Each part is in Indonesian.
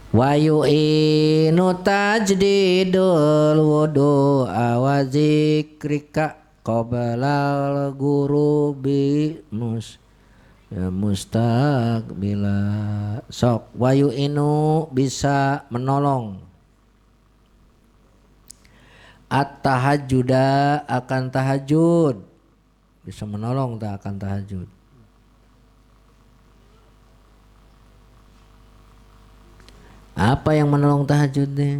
Wayu inu tajdidul wudu awazikrika qobalal gurubi ya mustaqbila. Sok wayu inu bisa menolong at-tahajjuda akan tahajud, bisa menolong tak akan tahajud. Apa yang menolong tahajudnya?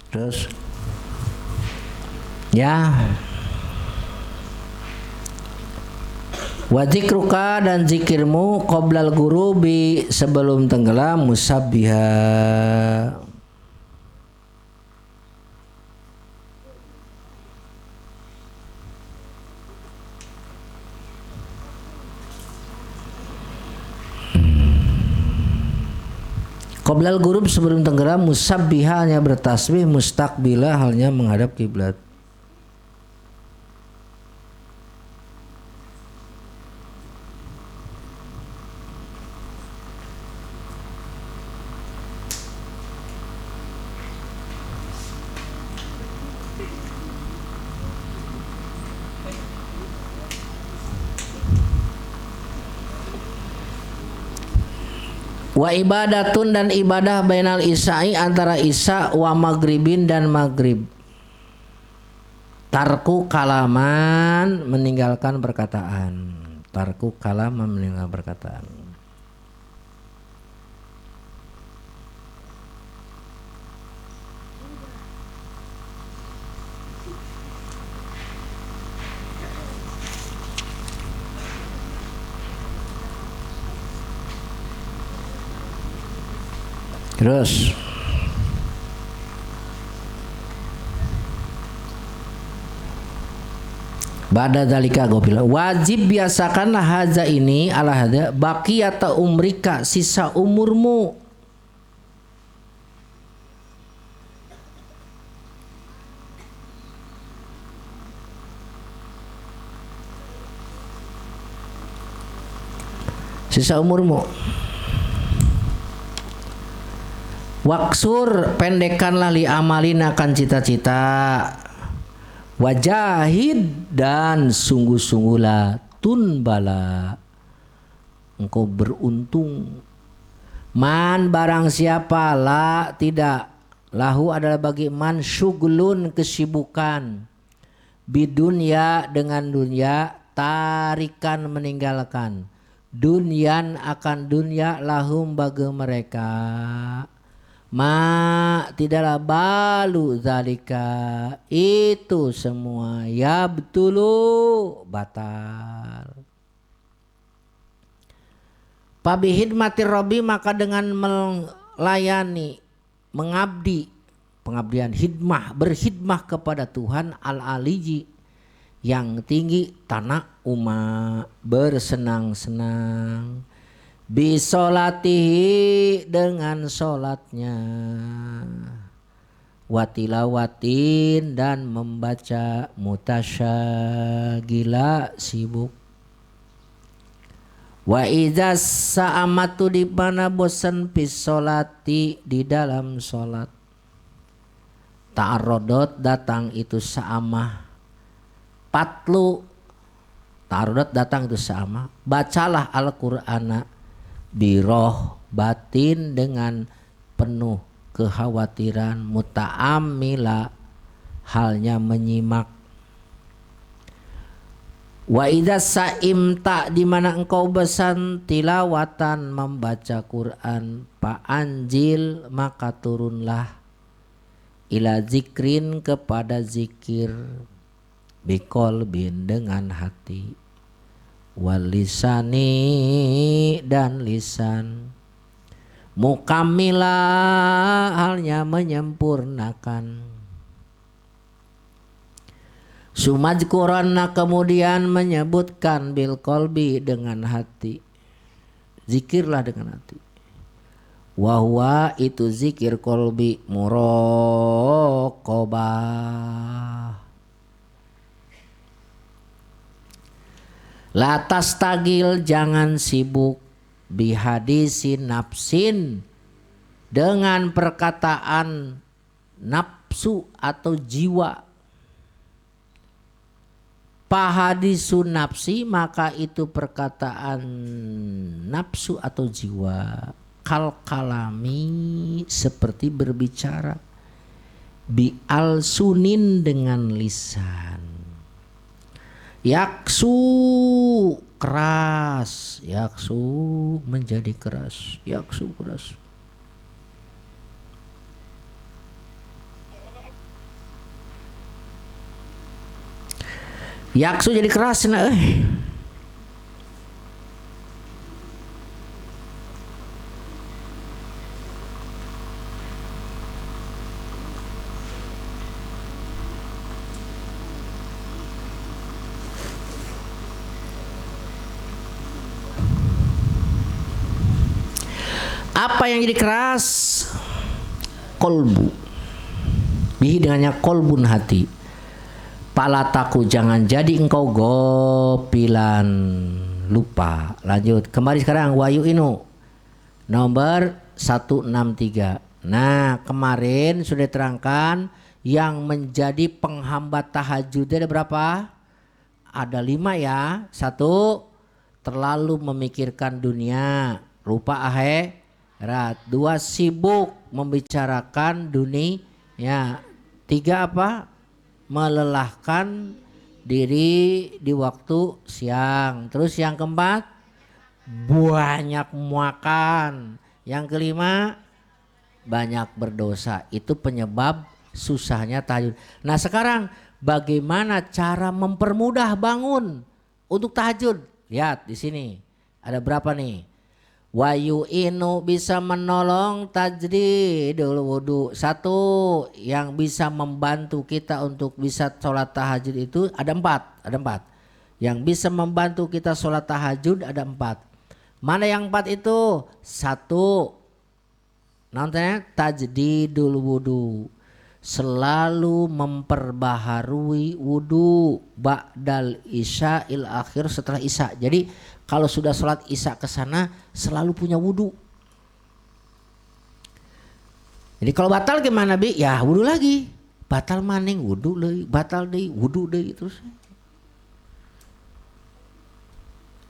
Terus ya wadzikruka dan zikirmu qoblal gurubi sebelum tenggelam musabbiha. Qoblal gurub sebelum tenggelam musabbiha hanya bertasbih, mustaqbila halnya menghadap kiblat. Wa ibadatun dan ibadah bainal isya'i antara isya wa maghribin dan maghrib. Tarku kalaman meninggalkan perkataan. Tarku kalaman meninggalkan perkataan. Terus ba'da dzalika gopil wajib biasakanlah haza ini ala hada baqiyata umrika sisa umurmu. Sisa umurmu. Waksur pendekkanlah li amalin akan cita-cita. Wajahid dan sungguh-sungguhlah tunbala engkau beruntung. Man barang siapa la tidak lahu adalah bagi man syughlun kesibukan bidunya dengan dunia tarikan meninggalkan dunyan akan dunia lahum bagi mereka. Ma tidaklah balu zalika itu semua ya betulu batal. Pabi hidmati Rabbi maka dengan melayani mengabdi pengabdian hidmah berkhidmah kepada Tuhan al-aliji yang tinggi tanah umat bersenang-senang. Bisolatihi dengan solatnya, watilawatin dan membaca mutasyagila sibuk. Wa idza sa'amatu di mana bosan fi sholati di dalam salat. Ta'arrodot datang itu sa'amah. Patlu ta'arrodot datang itu sa'amah. Bacalah Al-Qur'ana biroh batin dengan penuh kekhawatiran muta'ammila halnya menyimak. Wa idza sa'imta di mana engkau bosan tilawatan membaca Quran fa anjil maka turunlah ila zikrin kepada zikir biqolbin dengan hati wal lisani dan lisan mukammila halnya menyempurnakan. Sumajkurana kemudian menyebutkan bil kolbi dengan hati. Zikirlah dengan hati. Wahwa itu zikir kolbi muraqabah. La tastagil jangan sibuk bihadisi nafsin dengan perkataan nafsu atau jiwa. Pahadisun nafsi maka itu perkataan nafsu atau jiwa kal kalami seperti berbicara bi al sunin dengan lisan yaksu keras yaksu menjadi keras yaksu keras. Yaksu jadi keras nah Apa yang jadi keras? Kolbu. Bihi dengannya kolbun hati. Palataku jangan jadi engkau gopilan lupa. Lanjut kembali sekarang wayu inu nomor 163. Nah kemarin sudah terangkan yang menjadi penghambat tahajud ada berapa? Ada 5 ya. 1 terlalu memikirkan dunia lupa akhirat. 2 sibuk membicarakan dunia. 3 apa? Melelahkan diri di waktu siang. Terus yang keempat banyak makan. Yang kelima banyak berdosa. Itu penyebab susahnya tahajud. Nah sekarang bagaimana cara mempermudah bangun untuk tahajud? Lihat di sini ada berapa nih? Wayu inu bisa menolong tajdidul wudu. 1 yang bisa membantu kita untuk bisa sholat tahajud itu ada 4. Yang bisa membantu kita sholat tahajud ada 4. Mana yang 4 itu? 1 namanya tajdidul wudu. Selalu memperbaharui wudu ba'dal isya'il akhir setelah isya. Jadi kalau sudah sholat isya ke sana selalu punya wudu. Jadi kalau batal gimana Bi? Ya wudu lagi. Batal maning wudu deui, batal deui wudu deui terus.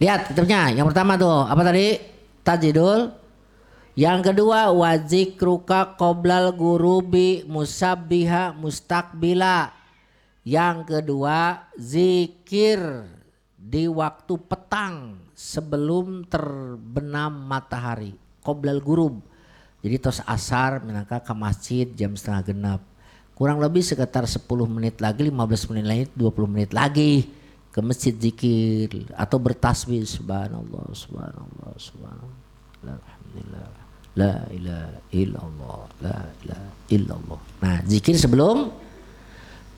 Lihat kitabnya. Yang pertama tuh apa tadi? Tajdidul. Yang kedua wazikruka qoblal gurubi musabbiha mustakbila. Yang kedua zikir di waktu petang sebelum terbenam matahari qoblal gurub. Jadi tos asar minangka ke masjid jam 8:30. Kurang lebih sekitar 10 menit lagi 15 menit lagi 20 menit lagi ke masjid zikir atau bertasbih subhanallah subhanallah subhanallah alhamdulillah la ilaha illallah la ilaha illallah. Nah zikir sebelum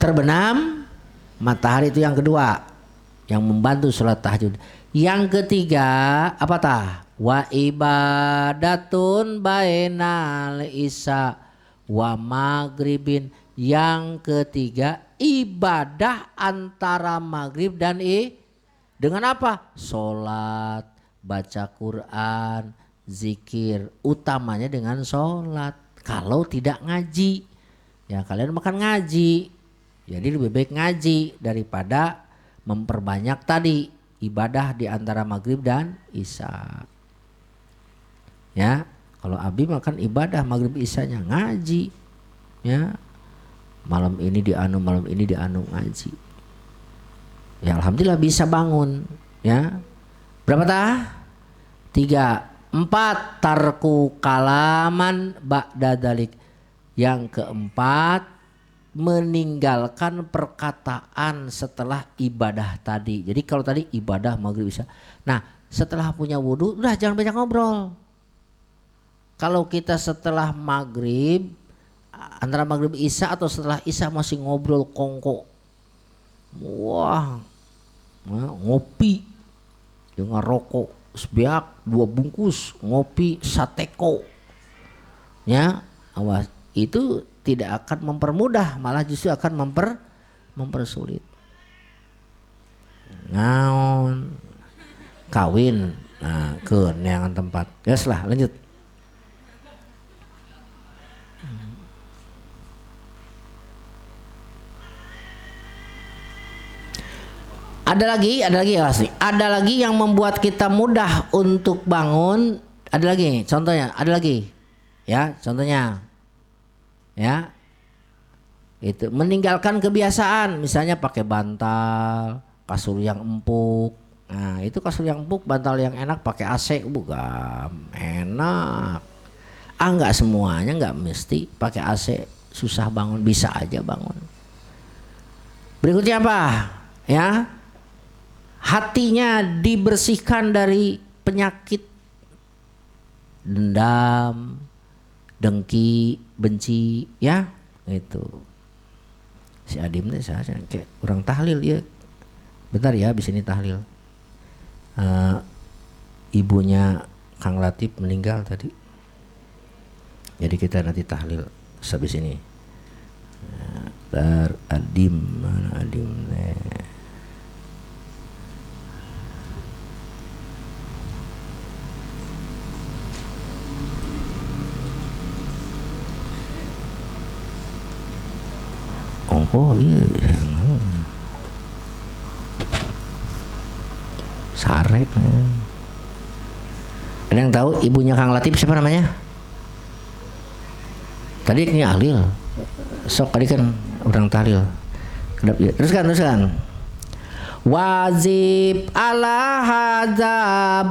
terbenam matahari itu yang kedua yang membantu sholat tahajud. Yang ketiga apa tah? Wa ibadatun bainal isya wa maghribin. Yang ketiga ibadah antara maghrib dan dengan apa? Sholat baca Quran, zikir, utamanya dengan sholat. Kalau tidak ngaji, ya kalian makan ngaji. Jadi lebih baik ngaji daripada memperbanyak tadi ibadah di antara maghrib dan isya. Ya, kalau Abi makan ibadah maghrib isyanya ngaji. Ya, malam ini dianu ngaji. Ya alhamdulillah bisa bangun. Ya, berapa tah? 3. 4 tarku kalaman ba'da dalik. Yang keempat meninggalkan perkataan setelah ibadah tadi. Jadi kalau tadi ibadah maghrib isya. Nah setelah punya wudhu udah jangan banyak ngobrol. Kalau kita setelah maghrib antara maghrib isya atau setelah isya masih ngobrol kongko. Wah ngopi dengan rokok sebiak 2 bungkus ngopi sateko ya awas itu tidak akan mempermudah malah justru akan mempersulit. Naon kawin nah ke neangan tempat gas lah lanjut. Ada lagi asli. Ada lagi yang membuat kita mudah untuk bangun. Ada lagi contohnya. Ada lagi. Ya contohnya. Ya. Itu meninggalkan kebiasaan. Misalnya pakai bantal. Kasur yang empuk. Nah itu kasur yang empuk. Bantal yang enak pakai AC. Bukan enak. Enggak semuanya enggak mesti pakai AC. Susah bangun. Bisa aja bangun. Berikutnya apa? Ya. Hatinya dibersihkan dari penyakit dendam, dengki, benci, ya itu. Si Adim nih saya kayak kurang tahlil ya. Bentar ya, abis ini tahlil. Ibunya Kang Latif meninggal tadi. Jadi kita nanti tahlil habis ini. Adim mana Adim nih. Oh iya, Sarek. Ada yang tahu ibunya Kang Latif siapa namanya? Tadi ini Ahlil, sok tadi kan orang tahlil. Teruskan. Wajib ala hadza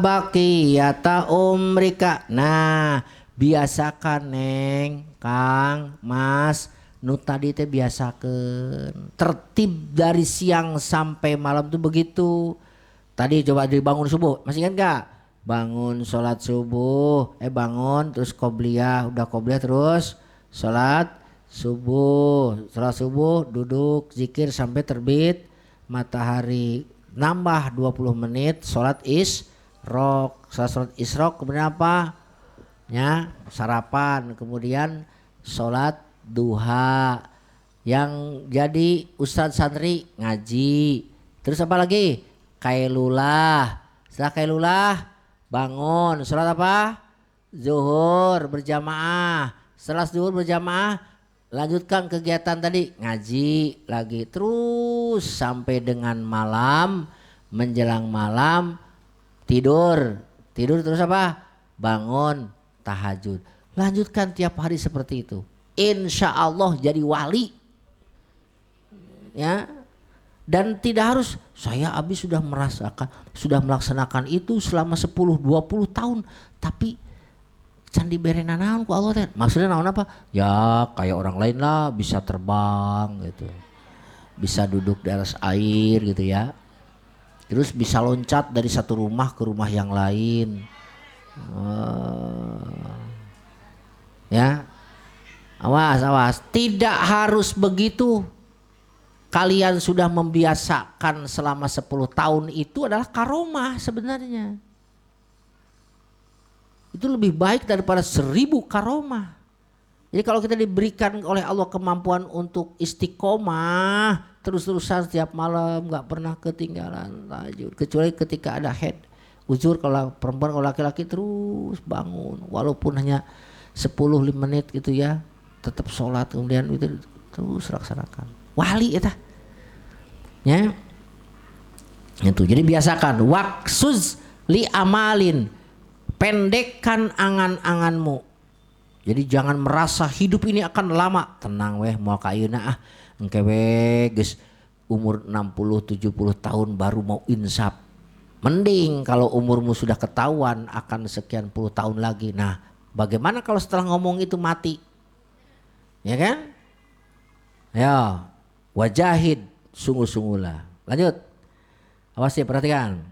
baqiyata umrika. Nah, biasakan Neng, Kang, Mas. Nu tadi teh biasakan tertib dari siang sampai malam tuh begitu. Tadi coba dibangun subuh, masih ingat gak? Bangun sholat subuh, bangun terus qobliyah, udah qobliyah terus sholat subuh duduk zikir sampai terbit matahari, nambah 20 menit sholat sholat isrok, kemudian apa? Ya sarapan, kemudian sholat duha, yang jadi ustadz santri ngaji, terus apa lagi? Kailulah. Setelah kailulah bangun sholat apa? Zuhur berjamaah. Setelah zuhur berjamaah lanjutkan kegiatan tadi ngaji lagi terus sampai dengan malam, menjelang malam tidur terus apa? Bangun tahajud. Lanjutkan tiap hari seperti itu. Insya Allah jadi wali. Ya. Dan tidak harus saya Abi sudah melaksanakan itu selama 10-20 tahun. Tapi candi berena naon ku Allah teh. Maksudnya naon apa? Ya kayak orang lain lah, bisa terbang gitu. Bisa duduk di atas air gitu ya. Terus bisa loncat dari satu rumah ke rumah yang lain. Ya. Awas, tidak harus begitu. Kalian sudah membiasakan selama 10 tahun itu adalah karomah sebenarnya. Itu lebih baik daripada 1000 karomah. Jadi kalau kita diberikan oleh Allah kemampuan untuk istiqomah terus-terusan setiap malam, gak pernah ketinggalan tahajud, kecuali ketika ada head uzur, kalau perempuan, kalau laki-laki terus bangun walaupun hanya 10 menit gitu ya, tetap sholat, kemudian itu terus laksanakan. Wali eta. Ya. Itu. Jadi biasakan waksuz li amalin, pendekkan angan-anganmu. Jadi jangan merasa hidup ini akan lama. Tenang weh, mau ka ayeuna engke we geus umur 60 70 tahun baru mau insaf. Mending kalau umurmu sudah ketahuan akan sekian puluh tahun lagi. Nah, bagaimana kalau setelah ngomong itu mati? Ya kan? Ya, wajahid, sungguh-sungguhlah. Lanjut. Awas ya, perhatikan.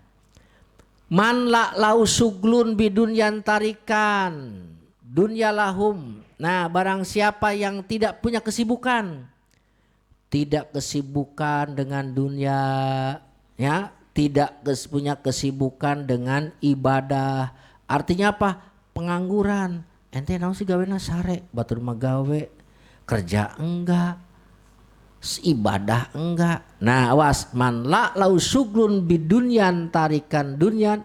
Man la lau suglun bidunyan tarikan dunya lahum. Nah, barang siapa yang tidak punya kesibukan, tidak kesibukan dengan dunia, ya, tidak punya kesibukan dengan ibadah. Artinya apa? Pengangguran. Ente naon sih gawena sare, batur mah gawe, kerja enggak, ibadah enggak. Nah, awas, man la lau suglun bidunyan tarikan dunyan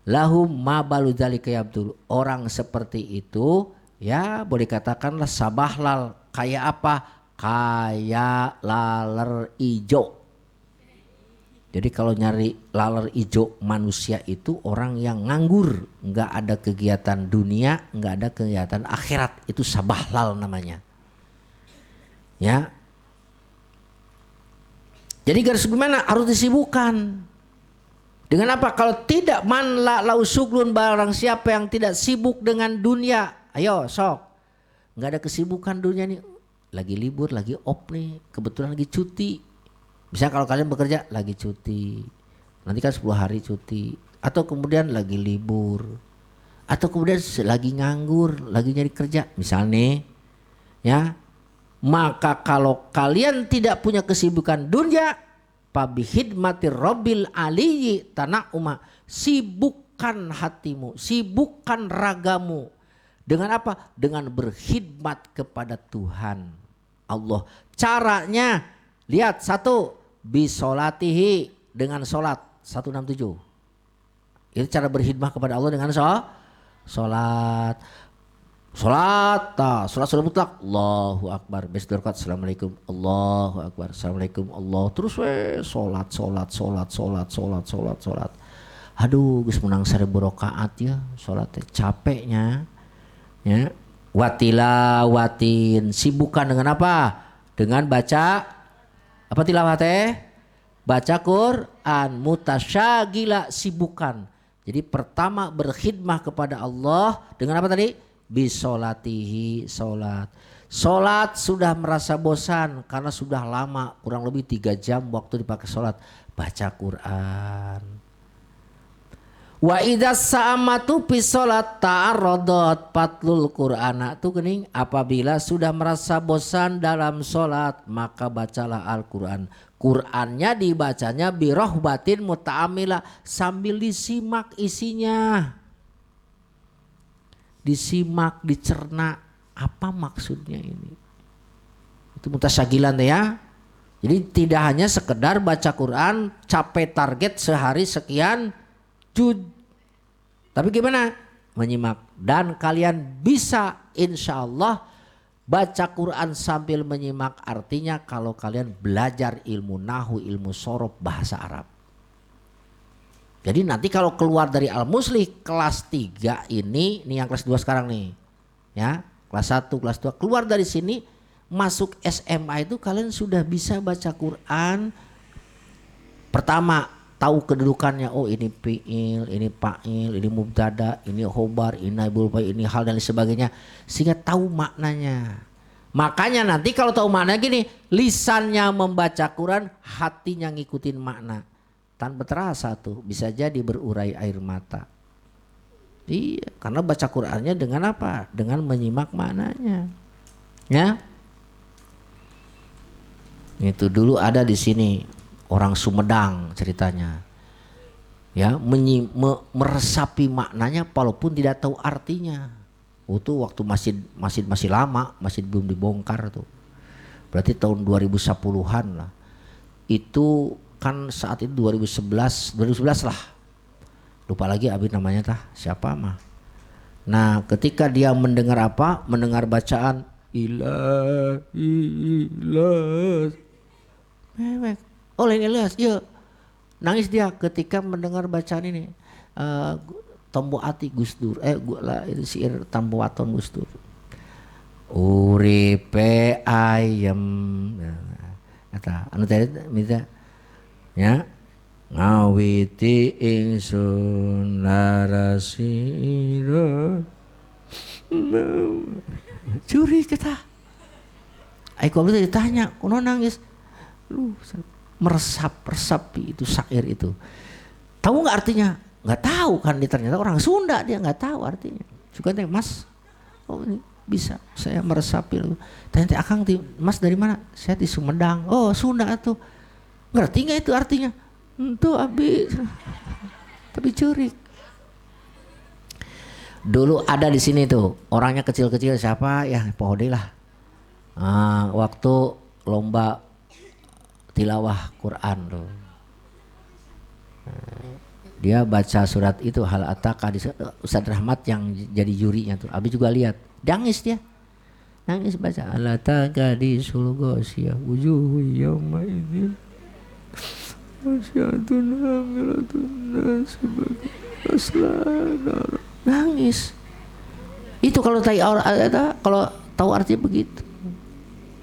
lahum ma balu dzalika yabdul. Orang seperti itu ya boleh katakanlah sabahlal, kayak apa? Kayak laler ijo. Jadi kalau nyari laler ijo manusia itu orang yang nganggur, nggak ada kegiatan dunia, nggak ada kegiatan akhirat, itu sabahlal namanya. Ya. Jadi garis gimana? Harus disibukkan. Dengan apa? Kalau tidak, man la lau suglun, barang siapa yang tidak sibuk dengan dunia. Ayo sok. Nggak ada kesibukan dunia nih. Lagi libur, lagi off nih. Kebetulan lagi cuti. Misalnya kalau kalian bekerja lagi cuti. Nanti kan 10 hari cuti. Atau kemudian lagi libur. Atau kemudian lagi nganggur, lagi nyari kerja. Misalnya nih. Ya. Maka kalau kalian tidak punya kesibukan dunia, pabihidmati robbil aliyyi tana'uma, sibukkan hatimu, sibukkan ragamu. Dengan apa? Dengan berkhidmat kepada Tuhan Allah. Caranya, lihat, satu, bisolatihi, dengan sholat. 167. Itu cara berkhidmat kepada Allah dengan sholat. Sholat sudah mutlak, Allahu Akbar, besdorkat, Assalamualaikum, Allahu Akbar, Assalamualaikum, Allah, terus sholat. Aduh, geus menang 1000 rakaat ya, sholat capeknya, ya. Watilawatin, sibukkan dengan apa? Dengan baca apa tilawah teh? Baca Quran. Mutasyagila, sibukkan. Jadi pertama berkhidmah kepada Allah dengan apa tadi? Bisolatihi, sholat. Sholat sudah merasa bosan karena sudah lama, kurang lebih 3 jam waktu dipakai sholat. Baca Quran. Wa idzas sa'amatu fi sholat ta'arradat patlul Qur'ana. Tuh geuning, apabila sudah merasa bosan dalam sholat maka bacalah Al-Quran. Qurannya dibacanya birohbatin muta'amila, sambil disimak isinya. Disimak, dicerna, apa maksudnya ini. Itu mutasyagilan ya. Jadi tidak hanya sekedar baca Quran, capai target sehari sekian juz. Tapi gimana? Menyimak. Dan kalian bisa insya Allah baca Quran sambil menyimak, artinya kalau kalian belajar ilmu nahu, ilmu sorof, bahasa Arab. Jadi nanti kalau keluar dari Al-Muslih kelas 3 ini yang kelas 2 sekarang nih. Ya, kelas 1, kelas 2 keluar dari sini masuk SMA itu kalian sudah bisa baca Quran. Pertama, tahu kedudukannya. Oh, ini fi'il, ini fa'il, ini mubtada, ini khobar, ini naibul fa'il, ini hal dan sebagainya, sehingga tahu maknanya. Makanya nanti kalau tahu makna gini, lisannya membaca Quran, hatinya ngikutin makna. Tanpa terasa tuh bisa jadi berurai air mata. Iya, karena baca Qur'annya dengan apa? Dengan menyimak maknanya. Ya. Itu dulu ada di sini orang Sumedang ceritanya. Ya, meresapi maknanya walaupun tidak tahu artinya. Itu waktu masjid lama, masjid belum dibongkar tuh. Berarti tahun 2010-an lah. Itu kan saat itu 2011 lah. lupa lagi abi namanya tah siapa mah. Nah ketika dia mendengar apa, mendengar bacaan ilah ilah mewek oleh Ilyas, iya nangis dia ketika mendengar bacaan ini. Tombo ati Gus Dur, gua itu syair Tambo Waton Gus Dur. Uripe ayem, kata anu tadi minta ya ngawiti ingsun larasira curi kata. Aku waktu ditanya, kuno nangis, lu meresap itu syair itu. Tahu nggak artinya? Nggak tahu kan, dia ternyata orang Sunda, dia nggak tahu artinya. Juga tanya Mas, oh ini bisa saya meresapi lu. Tanya akang Mas dari mana? Saya di Sumedang. Oh Sunda tuh. Ngerti nggak itu artinya? Itu abi tapi curi. Dulu ada di sini tuh orangnya kecil-kecil siapa ya pohode lah. Waktu lomba tilawah Quran tuh. Dia baca surat itu hal ataka di Ustaz Rahmat yang jadi jurinya tuh. Abi juga lihat. Nangis dia. Nangis baca hal ataka di sulgosiyah wujuhu yawma idzin wasyatun hamilatun nasibah aslan. Nangis. Itu kalau tahu artinya begitu.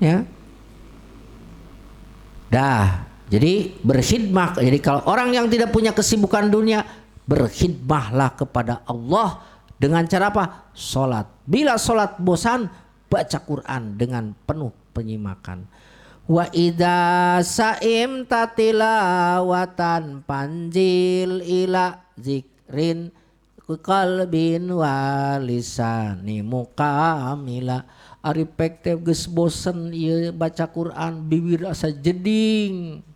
Ya. Dah. Jadi berkhidmah. Jadi kalau orang yang tidak punya kesibukan dunia, berkhidmahlah kepada Allah dengan cara apa? Salat. Bila salat bosan, baca Quran dengan penuh penyimakan. Wa idza saim tatilawatan panjil ila zikrin qalbin wa lisani mukamila. Ari pek teh geus bosen ieu baca Quran bibir asa jeding.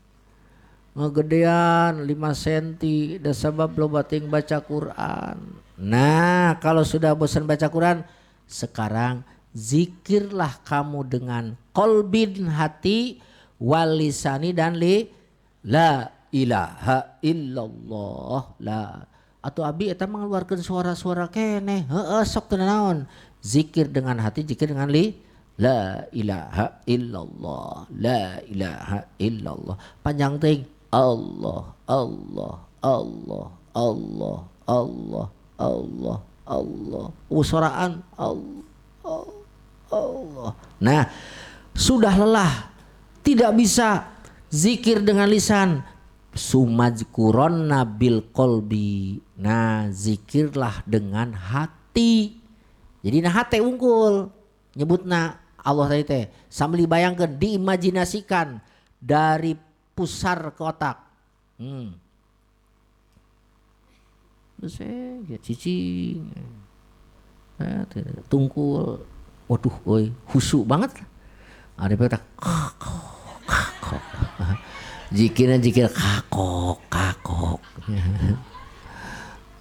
Ngegedean 5 cm dan sabab lo bating baca Quran. Nah kalau sudah bosan baca Quran, sekarang zikirlah kamu dengan kolbin hati, walisani dan la ilaha illallah la. Atau abi eta mengeluarkan suara-suara kene sok teu naon. Zikir dengan hati, zikir dengan la ilaha illallah, la ilaha illallah. Panjang ting Allah, Allah, Allah, Allah, Allah, Allah, Allah. Usoraan Allah, Allah. Nah, sudah lelah, tidak bisa zikir dengan lisan. Sumajkuron nabil kolbi. Nah, zikirlah dengan hati. Jadi nah hati unggul. Nyebutna Allah tadi teh. Sambil dibayangkan, diimajinasikan dari pusar ke otak. Terus cicing. Tungkul. Waduh, oi, khusyuk banget. Ada petak. Zikirnya zikir kakok.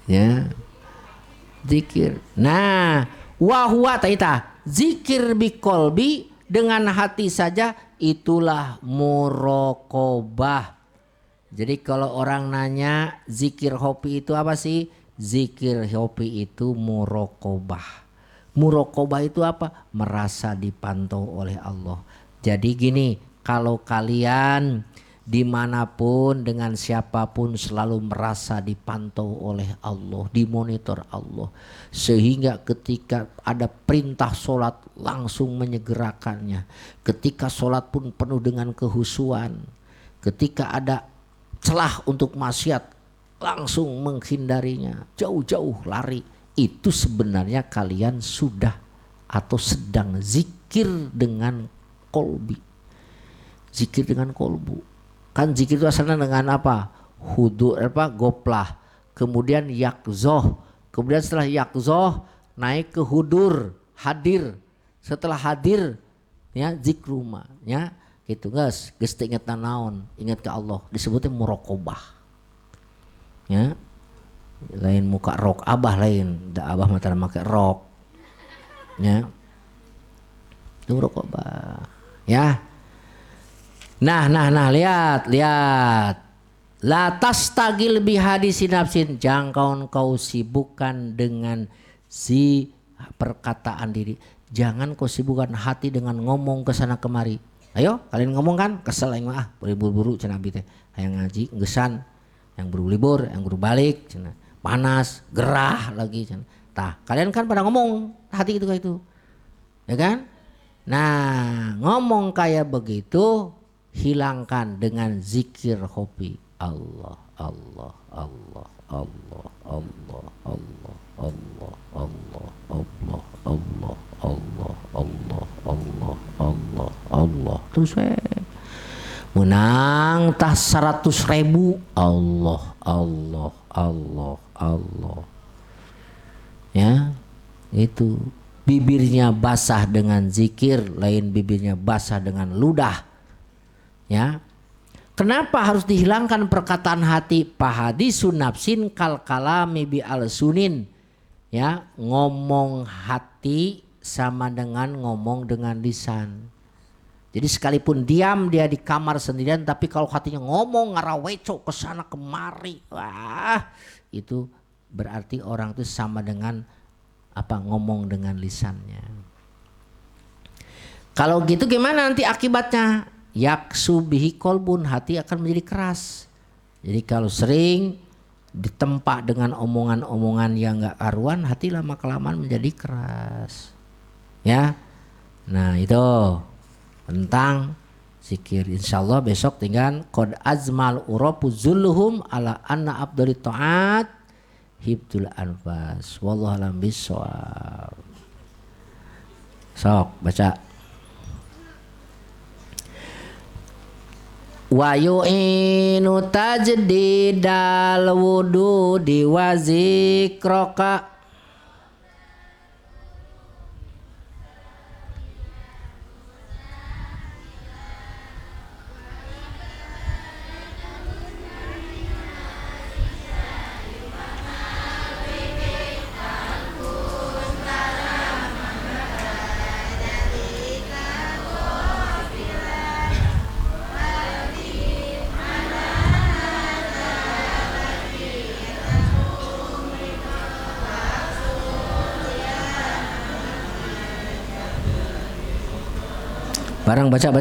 Ya. Zikir. Nah, wahwa taita. Zikir biqolbi dengan hati saja itulah muraqabah. Jadi kalau orang nanya zikir hobi itu apa sih? Zikir hobi itu muraqabah. Muraqabah itu apa? Merasa dipantau oleh Allah. Jadi gini, kalau kalian dimanapun dengan siapapun selalu merasa dipantau oleh Allah, dimonitor Allah, sehingga ketika ada perintah sholat langsung menyegerakannya, ketika sholat pun penuh dengan kehusuan, ketika ada celah untuk maksiat langsung menghindarinya, jauh-jauh lari. Itu sebenarnya kalian sudah atau sedang zikir dengan kolbi, zikir dengan kolbu. Kan zikir itu asalnya dengan apa? Hudu goplah. Kemudian yakzoh. Kemudian setelah yakzoh naik ke hudur, hadir. Setelah hadir ya zikruma ya gitu guys. Geus teu inget naon, ingat ke Allah. Disebutnya muraqabah. Ya. Lain muka rok abah lain. Da abah mah tara make rok. Ya. Itu muraqabah. Ya. Nah, lihat. La tastagil bihadisi nafsin, jangan kau sibukkan dengan si perkataan diri. Jangan kau sibukkan hati dengan ngomong ke sana kemari. Ayo kalian ngomong kan kesel aing mah buru-buru cenah abi teh. Hayang ngaji gesan, yang buru libur, yang buru balik cenah. Panas, gerah lagi cenah. Tah, kalian kan pada ngomong hati itu kayak itu. Ya kan? Nah, ngomong kayak begitu hilangkan dengan zikir hobi. Allah, Allah, Allah, Allah, Allah, Allah, Allah, Allah, Allah, Allah, Allah, Allah, Allah, Allah, Allah. Terus menang tah 100.000 Allah, Allah, Allah, Allah. Ya, itu bibirnya basah dengan zikir, lain bibirnya basah dengan ludah. Ya. Kenapa harus dihilangkan perkataan hati? Pahadisun nafsin kal kalami bi al sunin. Ya, ngomong hati sama dengan ngomong dengan lisan. Jadi sekalipun diam dia di kamar sendirian, tapi kalau hatinya ngomong ngaraweco ke sana kemari, wah, itu berarti orang itu sama dengan apa, ngomong dengan lisannya. Kalau gitu gimana nanti akibatnya? Yaksu bihi kolbun, hati akan menjadi keras. Jadi kalau sering ditempa dengan omongan-omongan yang gak karuan, hati lama kelamaan menjadi keras. Ya, nah itu tentang zikir. Insyaallah besok tinggal qad azmal urapu zulluhum ala anna abdul ta'at hibdul anfas. Wallahu alam bissawab. Sok baca. Wa yu'inu tajdidal wududi wa zikraka. Barang baca.